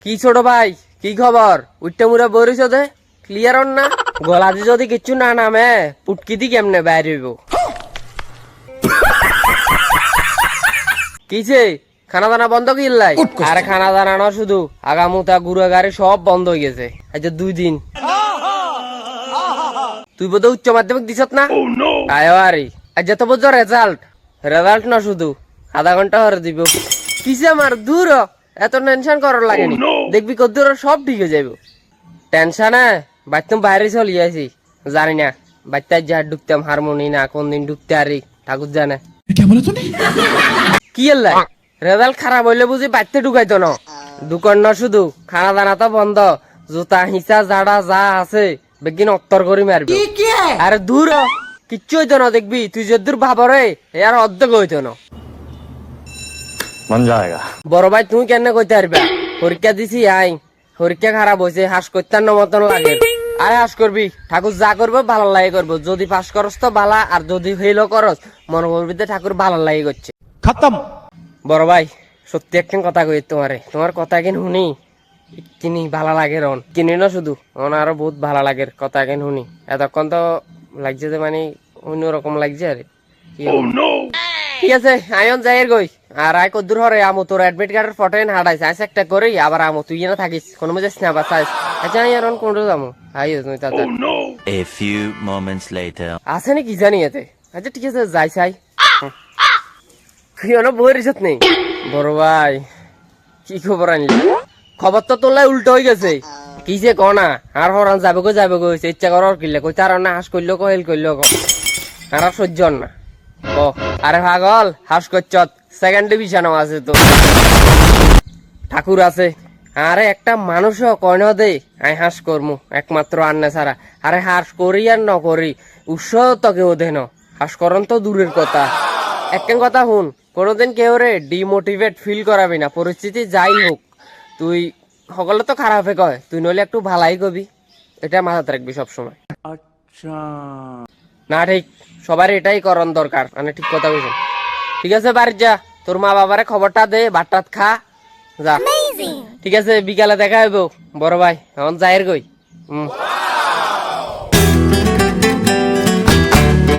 কি ছোট ভাই, কি খবর? উইটটা Mura Boris they clear on না? গলা দিয়ে যদি কিচ্ছু না নামে পুটকি দি কেমনে বাইর হইব? কিছে খানা দানা বন্ধ কিল্লাই? আরে খানা দানা না, শুধু আগামুতা গুড়া গাড়ি সব বন্ধ হয়ে গেছে আজ 2 দিন। তুই বোধ উচ্চ মাধ্যমিক দিছত না? আয় আরে আজ তো বোঝ রেজাল্ট না, শুধু আধা ঘন্টা হরে দিব। কিসে আমার দূর এত টেনশন করার লাগেনি, দেখবি কদ্দুর সব ঠিক হয়ে যাইব। টেনশনে বাচ্চা বাইরে চলি আছি, জানি না বাচ্চা যা ঢুকতাম হারমোনি না কোন দিন ঢুকতে আরি ঠাকুর জানে। কি এলাই রেজাল্ট খারাপ হইলে বুঝি বাচ্চা ঢুকাইতো না? ঢুকান না, শুধু খানা দানা তো বন্ধ, জুতা হিসা জাড়া যা আছে বেগিন অত্তর করে মারবি। আরে দূর কিচ্ছু হইতো না, দেখবি তুই যদ্দূর ভাবরে আর অর্ধেক হইতো না। বড় ভাই তুমি কেন কইতে পারবা? পরীক্ষা দিছি আই, পরীক্ষা খারাপ হয়েছে, হাস করতার মতন লাগে। আরে হাস করবি, ঠাকুর যা করবো ভালো লাগে করবো। যদি পাস করস তো ভালা, আর যদি ফেলও করস মনে করবি ঠাকুর ভালো লাগে করছে। খতম। বড় ভাই সত্যি একখান কথা কই তোমারে, তোমার কথা কেন শুনি কিনি ভালো লাগে রন, কিনি না শুধু মন আরো বহুত ভালো লাগে কথা কেন শুনি। এতক্ষণ তো লাগছে যে মানে অন্যরকম লাগছে আরে। ঠিক আছে আয়ন যাই গই, আর আয় কদ্দুর হরে আমু তোর অ্যাডমিট কার্ডের ফটো এনে হাঁটাইছে, আইস একটা করি আবার আমু তুই না থাকিস কোনো মজা স্ন্যাপ চাইস। আচ্ছা আয় রন কোন যাবো আইও তুমি তাতে। A few moments later. আছে নাকি জানি এতে। আচ্ছা ঠিক আছে যাই চাই। তুই অনেক বই রিসত নেই। বড় ভাই কি খবর আনলি? খবর তো তোলাই উল্টো হয়ে গেছে। কি যে কনা আর হরান যাবে গো হয়েছে, ইচ্ছা করার কিনলে কই তার না হাস করলো কহেল করলো আর সহ্য না। ও আরে পাগল হাস করছ, সেকেন্ড ডিভিশনও আছে তো, ঠাকুর আছে। আরে একটা মানুষও কয়ন দে আই হাস করমু একমাত্র আন্না ছাড়া। আরে হাস করি আর ন করি উৎসাহ তো কেউ দেন, হাস করন তো দূরের কথা। একটা কথা শুন, কোনোদিন কেউ রে ডিমোটিভেট ফিল করাবি না, পরিস্থিতি যাই হোক। তুই সকলে তো খারাপে কয়, তুই নইলে একটু ভালাই কবি, এটা মাথাতে রাখবি সবসময়। না ঠিক সবার এটাই করন দরকার, মানে ঠিক কথা বলছেন। ঠিক আছে বাড়ি যা, তোর মা বাবারে খবরটা দে, ভাত খা যা। ঠিক আছে বিকালে দেখা হইব বড় ভাই, এখন যাইর গই।